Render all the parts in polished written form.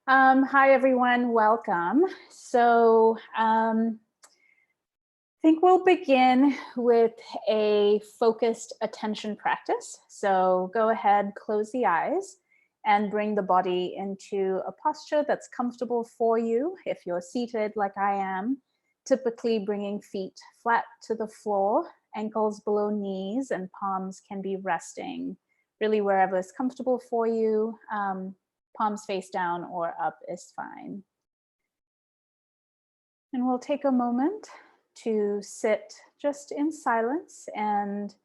Hi, everyone. Welcome. I think we'll begin with a focused attention practice. So go ahead, close the eyes, and bring the body into a posture that's comfortable for you. If you're seated like I am, typically bringing feet flat to the floor, ankles below knees, and palms can be resting really wherever is comfortable for you. Palms face down or up is fine. And we'll take a moment to sit just in silence and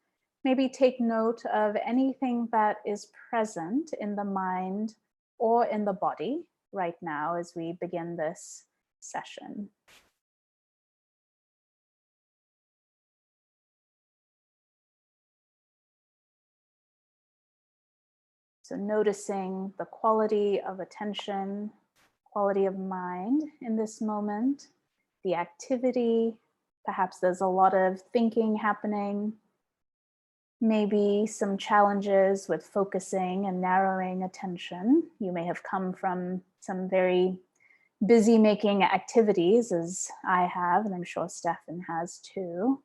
maybe take note of anything that is present in the mind or in the body right now as we begin this session. So noticing the quality of attention, quality of mind in this moment, the activity. Perhaps there's a lot of thinking happening, maybe some challenges with focusing and narrowing attention. You may have come from some very busy making activities, as I have, and I'm sure Stefan has too.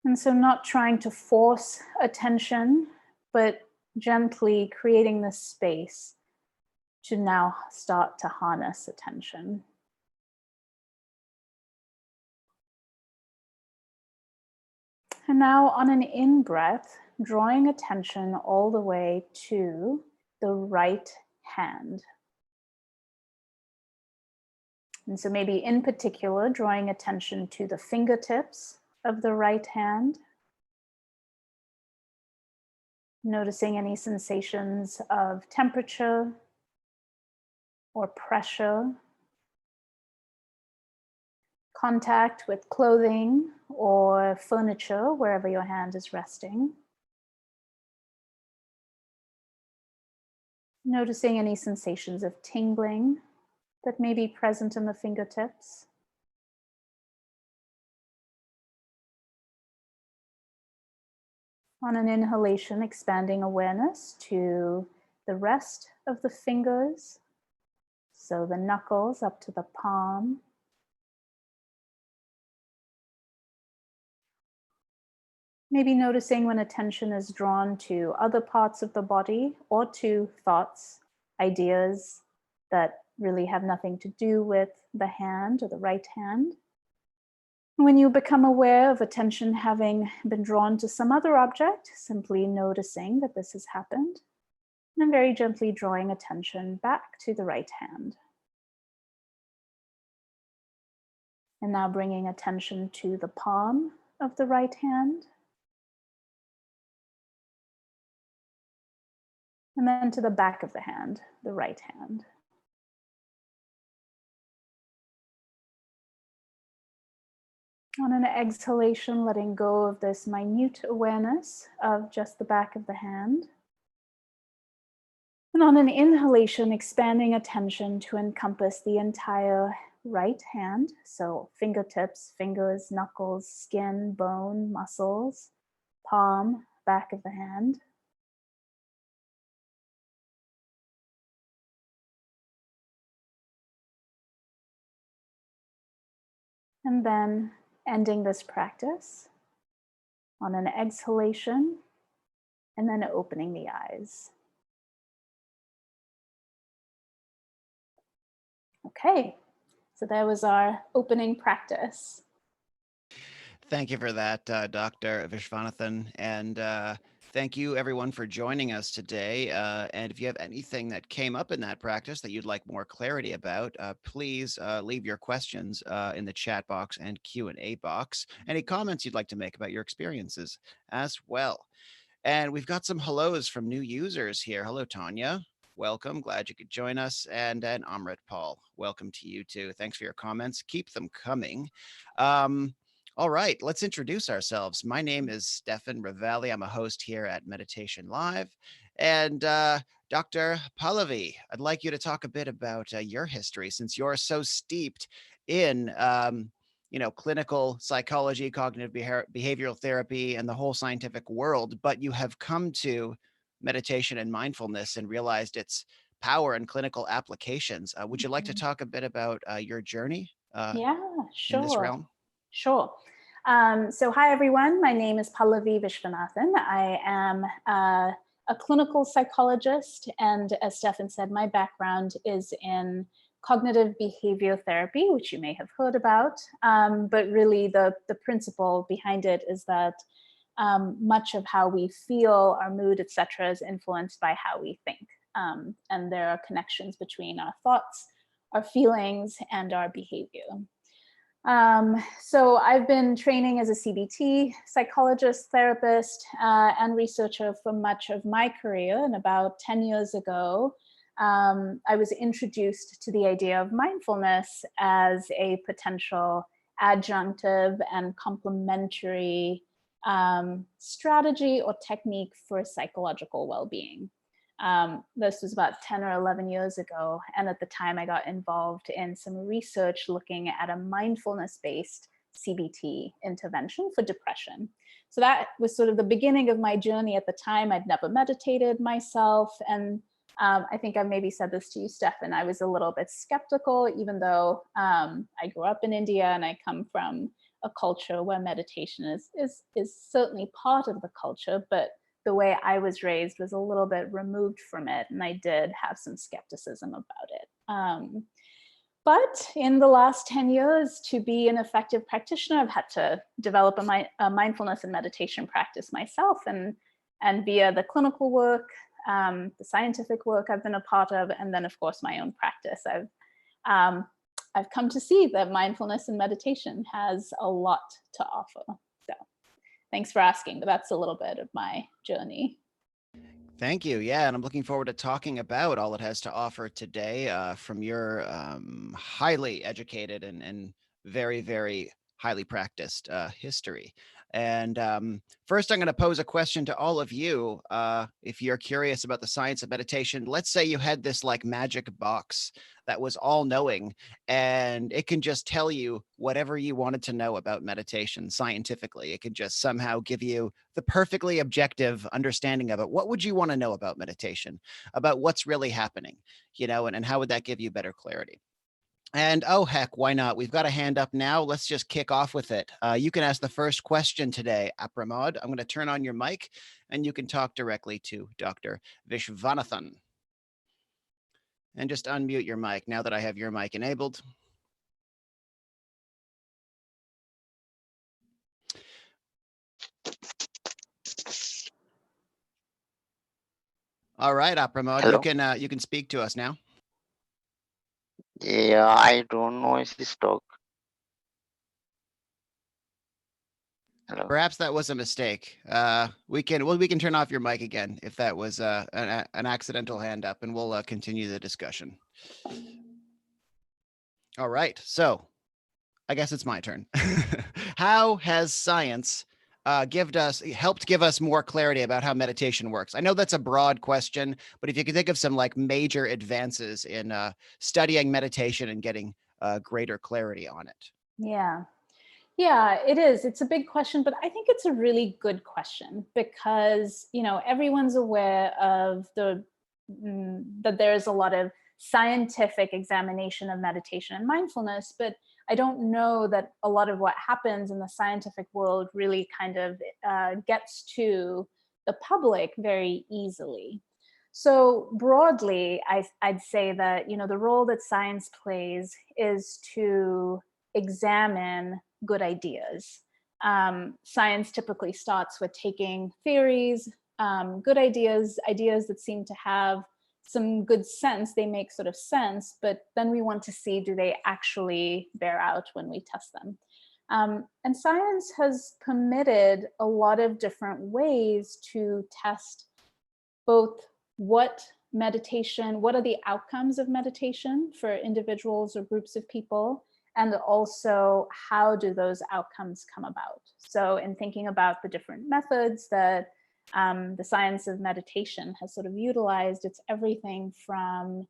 And so not trying to force attention, but gently creating this space to now start to harness attention. And now on an in-breath, drawing attention all the way to the right hand. And so maybe in particular, drawing attention to the fingertips of the right hand. Noticing any sensations of temperature or pressure, contact with clothing or furniture wherever your hand is resting. Noticing any sensations of tingling that may be present in the fingertips. On an inhalation, expanding awareness to the rest of the fingers. So the knuckles up to the palm. Maybe noticing when attention is drawn to other parts of the body or to thoughts, ideas that really have nothing to do with the hand or the right hand. When you become aware of attention having been drawn to some other object, simply noticing that this has happened, and then very gently drawing attention back to the right hand. And now bringing attention to the palm of the right hand. And then to the back of the hand, the right hand. On an exhalation, letting go of this minute awareness of just the back of the hand. And on an inhalation, expanding attention to encompass the entire right hand. So fingertips, fingers, knuckles, skin, bone, muscles, palm, back of the hand. And then ending this practice on an exhalation and then opening the eyes. Okay, so that was our opening practice. Thank you for that, Dr. Visvanathan. And thank you, everyone, for joining us today. And if you have anything that came up in that practice that you'd like more clarity about, please leave your questions in the chat box and Q&A box. Any comments you'd like to make about your experiences as well. And we've got some hellos from new users here. Hello, Tanya. Welcome. Glad you could join us. And Amrit Paul, welcome to you too. Thanks for your comments. Keep them coming. All right, let's introduce ourselves. My name is Stefan Ravelli. I'm a host here at Meditation Live. And Dr. Pallavi, I'd like you to talk a bit about your history since you're so steeped in clinical psychology, cognitive behavioral therapy, and the whole scientific world, but you have come to meditation and mindfulness and realized it's power and clinical applications. Would you like to Mhm. talk a bit about your journey Yeah, in this sure. realm? Sure. So hi, everyone. My name is Pallavi Visvanathan. I am a clinical psychologist. And as Stefan said, my background is in cognitive behavior therapy, which you may have heard about. But really, the principle behind it is that much of how we feel, our mood, etc., is influenced by how we think. And there are connections between our thoughts, our feelings, and our behavior. So I've been training as a CBT psychologist, therapist, and researcher for much of my career. And about 10 years ago, I was introduced to the idea of mindfulness as a potential adjunctive and complementary strategy or technique for psychological well-being. This was about 10 or 11 years ago. And at the time, I got involved in some research looking at a mindfulness-based CBT intervention for depression. So that was sort of the beginning of my journey. At the time, I'd never meditated myself. And I think I maybe said this to you, Stefan, I was a little bit skeptical, even though I grew up in India and I come from a culture where meditation is certainly part of the culture, but the way I was raised was a little bit removed from it, and I did have some skepticism about it. But in the last 10 years, to be an effective practitioner, I've had to develop a mindfulness and meditation practice myself, and via the clinical work, the scientific work I've been a part of, and then of course my own practice, I've come to see that mindfulness and meditation has a lot to offer. So thanks for asking, but that's a little bit of my journey. Thank you. Yeah, and I'm looking forward to talking about all it has to offer today from your highly educated and very, very highly practiced history. And first, I'm going to pose a question to all of you. If you're curious about the science of meditation, let's say you had this like magic box that was all knowing and it can just tell you whatever you wanted to know about meditation scientifically. It can just somehow give you the perfectly objective understanding of it. What would you want to know about meditation, about what's really happening, and how would that give you better clarity? And oh, heck, why not? We've got a hand up now. Let's just kick off with it. You can ask the first question today, Apramod. I'm going to turn on your mic and you can talk directly to Dr. Visvanathan. And just unmute your mic now that I have your mic enabled. All right, Apramod, Hello. you can speak to us now. Yeah, I don't know if this talk. Hello. Perhaps that was a mistake. We can turn off your mic again if that was an accidental hand up, and we'll continue the discussion. All right, so I guess it's my turn. How has science helped give us more clarity about how meditation works? I know that's a broad question, but if you could think of some like major advances in studying meditation and getting greater clarity on it. Yeah. Yeah, it is. It's a big question, but I think it's a really good question because, everyone's aware of that there's a lot of scientific examination of meditation and mindfulness, but I don't know that a lot of what happens in the scientific world really kind of gets to the public very easily. So broadly, I'd say that, the role that science plays is to examine good ideas. Science typically starts with taking theories, good ideas that seem to have some good sense, they make sort of sense, but then we want to see, do they actually bear out when we test them? And science has permitted a lot of different ways to test both what are the outcomes of meditation for individuals or groups of people, and also how do those outcomes come about. So in thinking about the different methods that the science of meditation has sort of utilized, it's everything from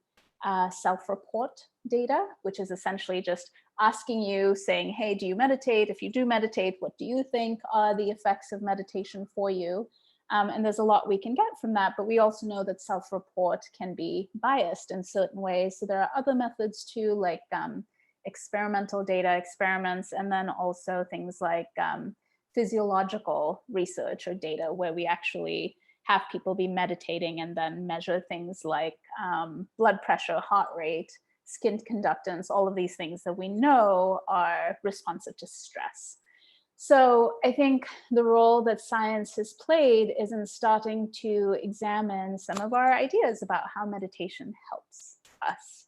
self-report data, which is essentially just asking you, saying, hey, do you meditate? If you do meditate, what do you think are the effects of meditation for you? And there's a lot we can get from that, but we also know that self-report can be biased in certain ways. So there are other methods too, like experimental data, experiments, and then also things like physiological research or data where we actually have people be meditating and then measure things like blood pressure, heart rate, skin conductance, all of these things that we know are responsive to stress. So I think the role that science has played is in starting to examine some of our ideas about how meditation helps us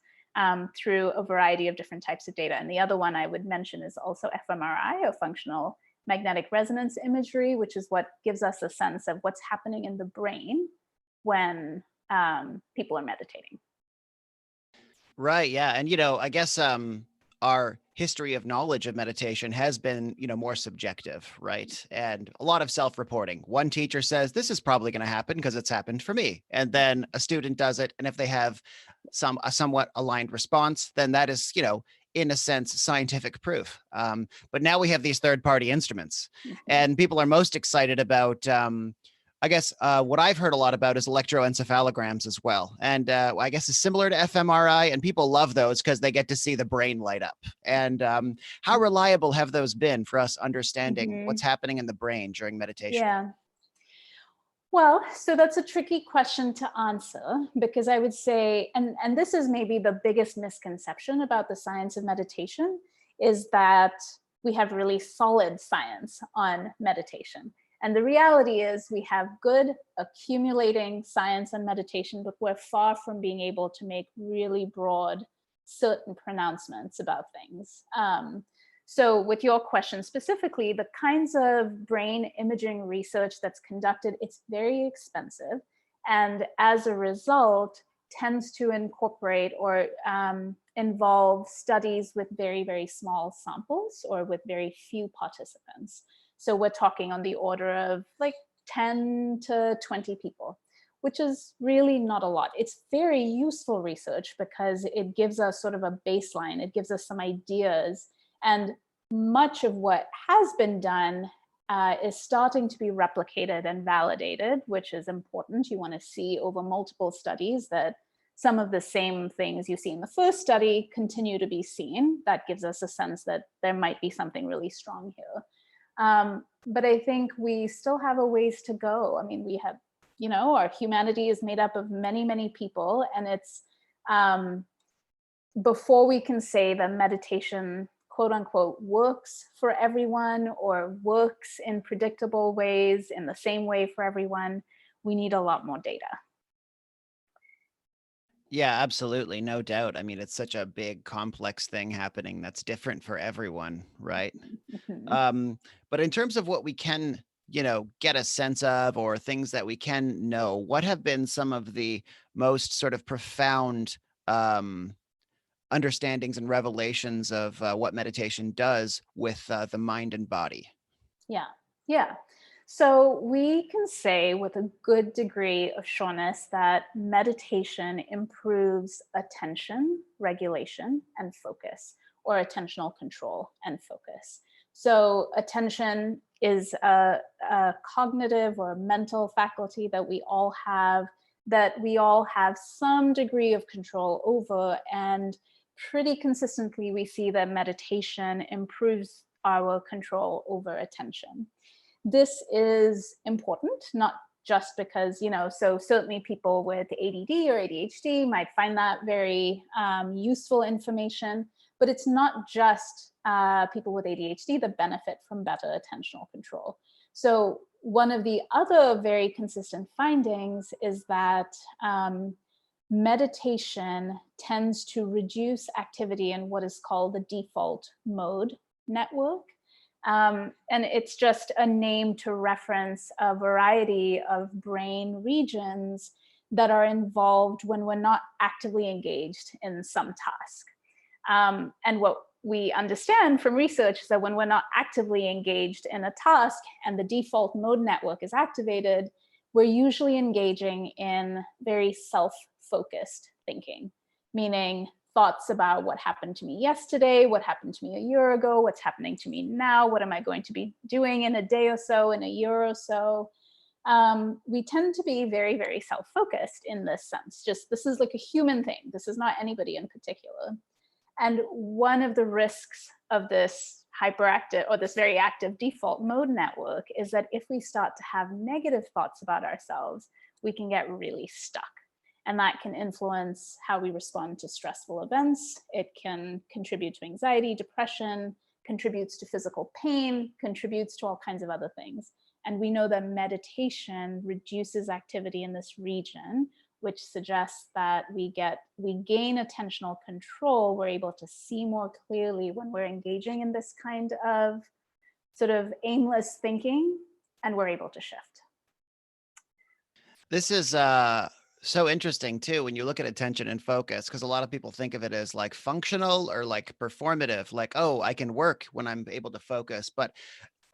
through a variety of different types of data. And the other one I would mention is also fMRI, or functional magnetic resonance imagery, which is what gives us a sense of what's happening in the brain when people are meditating. Right. Yeah. And, I guess our history of knowledge of meditation has been, more subjective, right? And a lot of self-reporting. One teacher says, this is probably going to happen because it's happened for me. And then a student does it. And if they have a somewhat aligned response, then that is, in a sense, scientific proof. But now we have these third-party instruments, and people are most excited about I guess what I've heard a lot about is electroencephalograms as well. And I guess it's similar to fMRI, and people love those because they get to see the brain light up. And how reliable have those been for us understanding what's happening in the brain during meditation? Yeah. Well, so that's a tricky question to answer, because I would say, and this is maybe the biggest misconception about the science of meditation, is that we have really solid science on meditation. And the reality is we have good accumulating science on meditation, but we're far from being able to make really broad, certain pronouncements about things. So with your question specifically, the kinds of brain imaging research that's conducted, it's very expensive. And as a result, tends to incorporate or involve studies with very, very small samples or with very few participants. So we're talking on the order of like 10 to 20 people, which is really not a lot. It's very useful research because it gives us sort of a baseline. It gives us some ideas. And much of what has been done is starting to be replicated and validated, which is important. You want to see over multiple studies that some of the same things you see in the first study continue to be seen. That gives us a sense that there might be something really strong here. But I think we still have a ways to go. I mean, we have, our humanity is made up of many, many people, and it's before we can say that meditation, quote unquote, works for everyone or works in predictable ways in the same way for everyone, we need a lot more data. Yeah, absolutely. No doubt. I mean, it's such a big, complex thing happening that's different for everyone, right? But in terms of what we can, get a sense of, or things that we can know, what have been some of the most sort of profound understandings and revelations of what meditation does with the mind and body? Yeah. So we can say with a good degree of sureness that meditation improves attention, regulation, and focus, or attentional control and focus. So attention is a cognitive or mental faculty that we all have some degree of control over. And pretty consistently, we see that meditation improves our control over attention. This is important, not just because, so certainly people with ADD or ADHD might find that very useful information, but it's not just people with ADHD that benefit from better attentional control. So one of the other very consistent findings is that meditation tends to reduce activity in what is called the default mode network. And it's just a name to reference a variety of brain regions that are involved when we're not actively engaged in some task. And what we understand from research is that when we're not actively engaged in a task and the default mode network is activated, we're usually engaging in very self-focused thinking, meaning thoughts about what happened to me yesterday, what happened to me a year ago, what's happening to me now, what am I going to be doing in a day or so, in a year or so. we tend to be very, very self-focused in this sense. Just this is like a human thing. This is not anybody in particular. And one of the risks of this hyperactive or this very active default mode network is that if we start to have negative thoughts about ourselves, we can get really stuck. And that can influence how we respond to stressful events. It can contribute to anxiety, depression, contributes to physical pain, contributes to all kinds of other things. And we know that meditation reduces activity in this region, which suggests that we gain attentional control. We're able to see more clearly when we're engaging in this kind of sort of aimless thinking, and we're able to shift. This is so interesting too, when you look at attention and focus, because a lot of people think of it as like functional or like performative, like, oh, I can work when I'm able to focus, but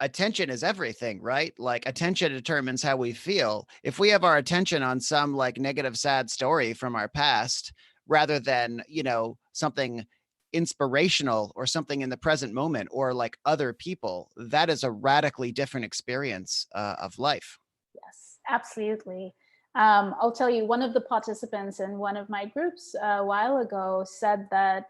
attention is everything, right? Like attention determines how we feel. If we have our attention on some like negative, sad story from our past, rather than, you know, something inspirational or something in the present moment or like other people, that is a radically different experience of life. Yes, absolutely. I'll tell you, one of the participants in one of my groups a while ago said that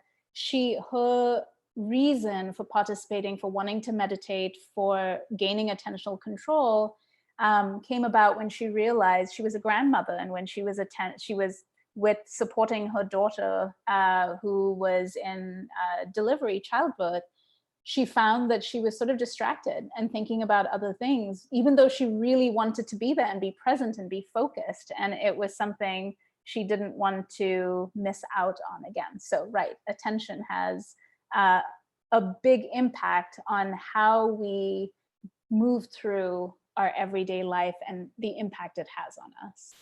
her reason for participating, for wanting to meditate, for gaining attentional control, came about when she realized she was a grandmother, and when she was with supporting her daughter who was in childbirth. She found that she was sort of distracted and thinking about other things, even though she really wanted to be there and be present and be focused. And it was something she didn't want to miss out on again. So, right, attention has a big impact on how we move through our everyday life and the impact it has on us.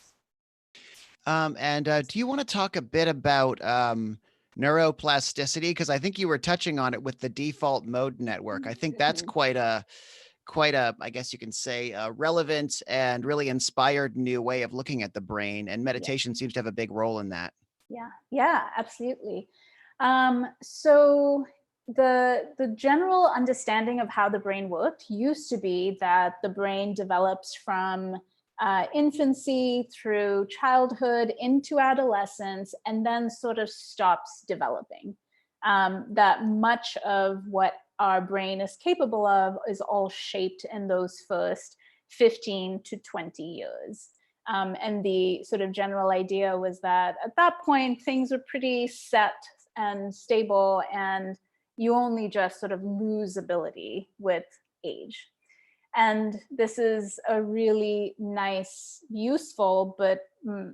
Do you want to talk a bit about neuroplasticity? Because I think you were touching on it with the default mode network. I think that's quite a, I guess you can say, a relevant and really inspired new way of looking at the brain. And meditation seems to have a big role in that. Yeah, absolutely. So the general understanding of how the brain worked used to be that the brain develops from infancy through childhood into adolescence and then sort of stops developing. That much of what our brain is capable of is all shaped in those first 15 to 20 years. And the sort of general idea was that at that point, things were pretty set and stable, and you only just sort of lose ability with age. And this is a really nice, useful, but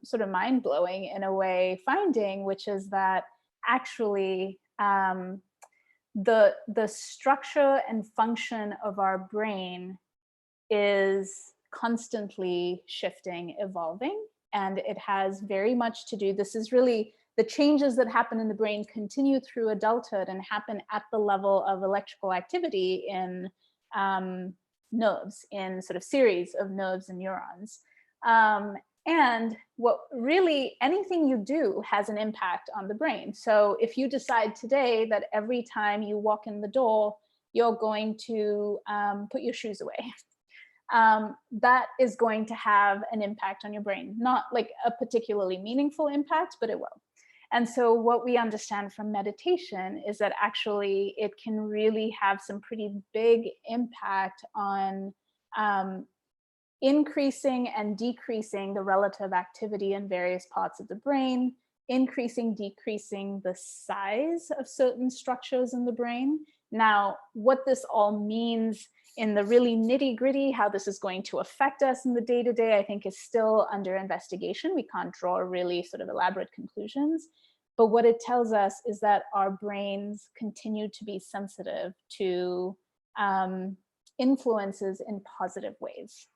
sort of mind-blowing in a way finding, which is that actually the structure and function of our brain is constantly shifting, evolving, and it has very much to do, this is really the changes that happen in the brain continue through adulthood and happen at the level of electrical activity in nerves, in sort of series of nerves and neurons. And what really, anything you do has an impact on the brain. So if you decide today that every time you walk in the door, you're going to put your shoes away, that is going to have an impact on your brain. Not like a particularly meaningful impact, but it will. And so what we understand from meditation is that actually it can really have some pretty big impact on increasing and decreasing the relative activity in various parts of the brain, increasing, decreasing the size of certain structures in the brain. Now, what this all means in the really nitty-gritty, how this is going to affect us in the day-to-day, I think is still under investigation. We can't draw really sort of elaborate conclusions. But what it tells us is that our brains continue to be sensitive to influences in positive ways.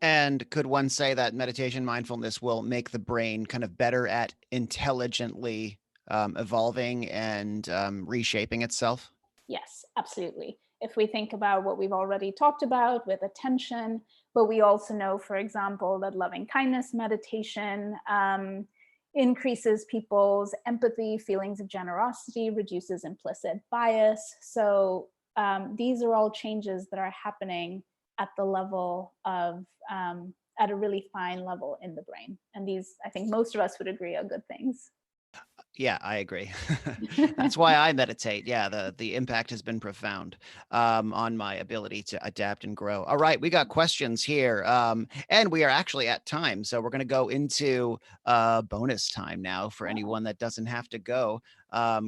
And could one say that meditation mindfulness will make the brain kind of better at intelligently evolving and reshaping itself? Yes, absolutely. If we think about what we've already talked about with attention, but we also know, for example, that loving kindness meditation increases people's empathy, feelings of generosity, reduces implicit bias. So these are all changes that are happening at the level of, at a really fine level in the brain. And these, I think most of us would agree, are good things. Yeah, I agree. That's why I meditate. Yeah, the impact has been profound on my ability to adapt and grow. All right, we got questions here, and we are actually at time, so we're going to go into bonus time now for anyone that doesn't have to go.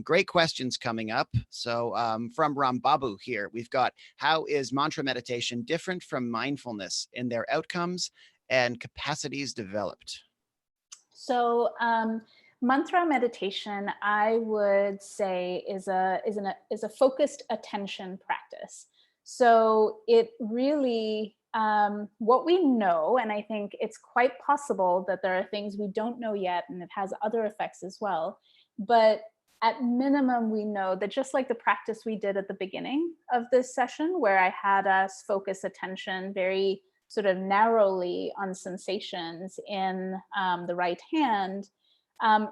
Great questions coming up. So from Rambabu here, we've got, how is mantra meditation different from mindfulness in their outcomes and capacities developed? So mantra meditation, I would say, is a focused attention practice. So it really, what we know, and I think it's quite possible that there are things we don't know yet, and it has other effects as well. But at minimum, we know that just like the practice we did at the beginning of this session, where I had us focus attention very sort of narrowly on sensations in the right hand,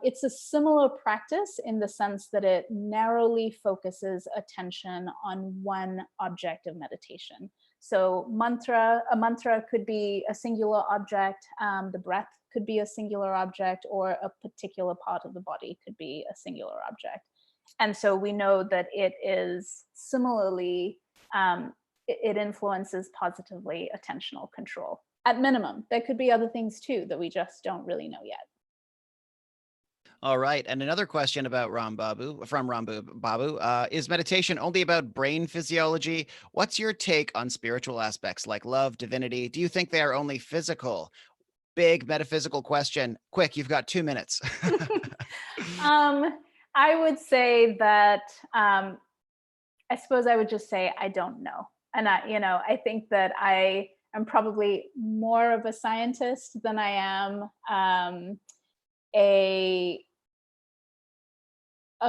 it's a similar practice in the sense that it narrowly focuses attention on one object of meditation. So a mantra could be a singular object, the breath could be a singular object, or a particular part of the body could be a singular object. And so we know that it is similarly, it influences positively attentional control. At minimum, there could be other things too that we just don't really know yet. All right. And another question about Babu, is meditation only about brain physiology? What's your take on spiritual aspects like love, divinity? Do you think they are only physical? Big metaphysical question. Quick, you've got 2 minutes. I would say that, I suppose I would just say, I don't know. And I think that I am probably more of a scientist than I am a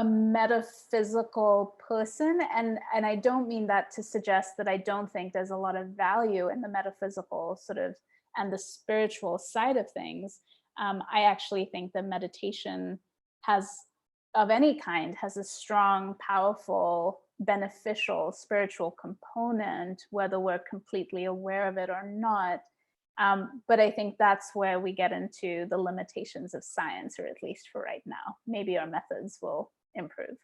metaphysical person, and I don't mean that to suggest that I don't think there's a lot of value in the metaphysical sort of and the spiritual side of things. I actually think that meditation of any kind has a strong, powerful, beneficial spiritual component, whether we're completely aware of it or not. But I think that's where we get into the limitations of science, or at least for right now. Maybe our methods will improve.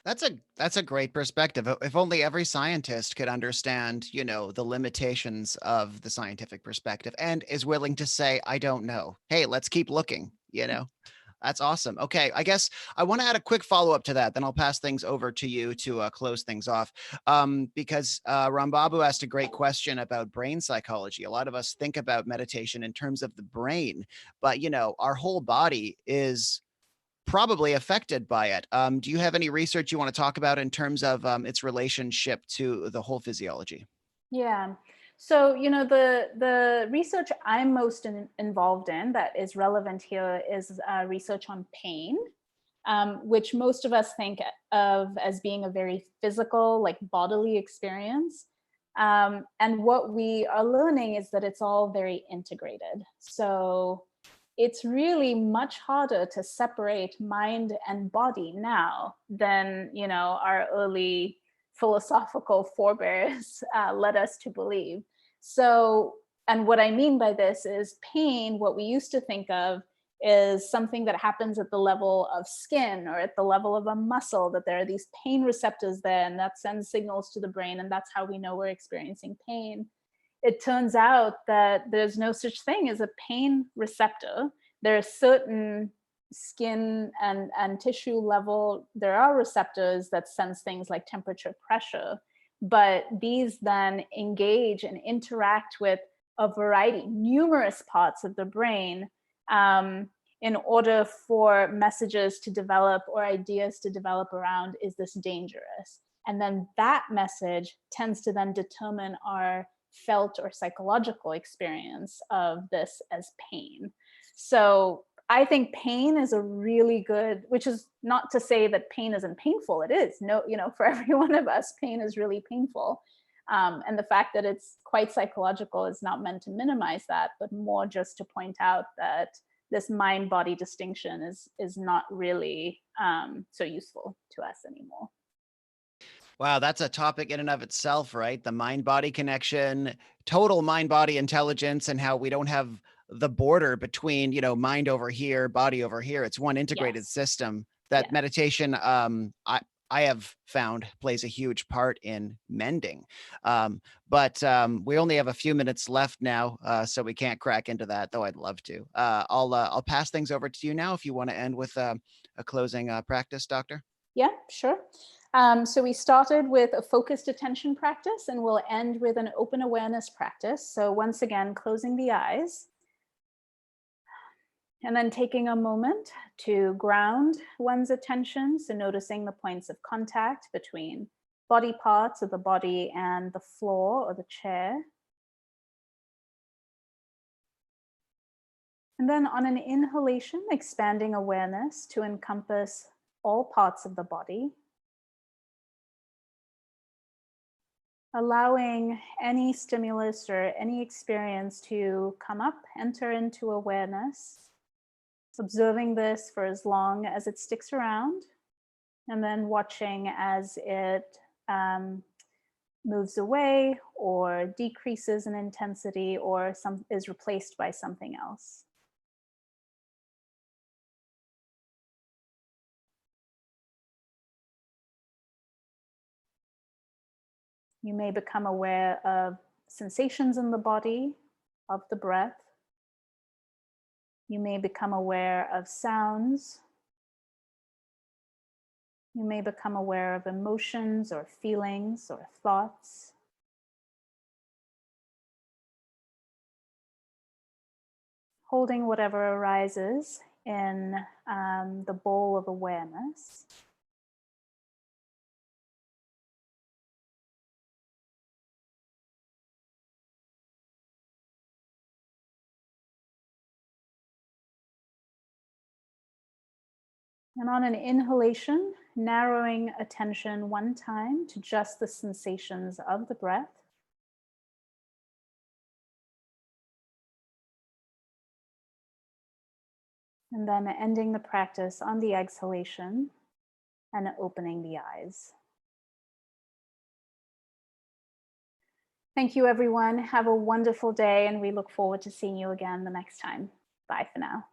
That's a great perspective. If only every scientist could understand, the limitations of the scientific perspective and is willing to say, I don't know. Hey, let's keep looking, That's awesome. Okay, I guess I want to add a quick follow-up to that. Then I'll pass things over to you to close things off, because Rambabu asked a great question about brain psychology. A lot of us think about meditation in terms of the brain, but our whole body is probably affected by it. Do you have any research you want to talk about in terms of its relationship to the whole physiology? Yeah. So, the research I'm most involved in that is relevant here is research on pain, which most of us think of as being a very physical, like bodily experience. And what we are learning is that it's all very integrated. So it's really much harder to separate mind and body now than, our early philosophical forebears led us to believe. So, and what I mean by this is pain, what we used to think of is something that happens at the level of skin or at the level of a muscle, that there are these pain receptors there, and that sends signals to the brain, and that's how we know we're experiencing pain. It turns out that there's no such thing as a pain receptor. There are certain skin and tissue level, there are receptors that sense things like temperature, pressure, but these then engage and interact with a variety, numerous parts of the brain, in order for messages to develop or ideas to develop around, is this dangerous? And then that message tends to then determine our felt or psychological experience of this as pain. So I think pain is a really good, which is not to say that pain isn't painful. It is. No, for every one of us, pain is really painful. And the fact that it's quite psychological is not meant to minimize that, but more just to point out that this mind-body distinction is not really so useful to us anymore. Wow, that's a topic in and of itself, right? The mind-body connection, total mind-body intelligence, and how we don't have the border between, mind over here, body over here. It's one integrated Yes. system that Yes. meditation, I have found plays a huge part in mending. But we only have a few minutes left now, so we can't crack into that, though I'd love to. I'll pass things over to you now if you want to end with a closing practice, Doctor. Yeah, sure. So we started with a focused attention practice, and we'll end with an open awareness practice. So once again, closing the eyes and then taking a moment to ground one's attention. So noticing the points of contact between body parts of the body and the floor or the chair. And then on an inhalation, expanding awareness to encompass all parts of the body. Allowing any stimulus or any experience to come up, enter into awareness, observing this for as long as it sticks around, and then watching as it moves away or decreases in intensity or is replaced by something else. You may become aware of sensations in the body, of the breath. You may become aware of sounds. You may become aware of emotions or feelings or thoughts. Holding whatever arises in the bowl of awareness. And on an inhalation, narrowing attention one time to just the sensations of the breath. And then ending the practice on the exhalation and opening the eyes. Thank you, everyone. Have a wonderful day, and we look forward to seeing you again the next time. Bye for now.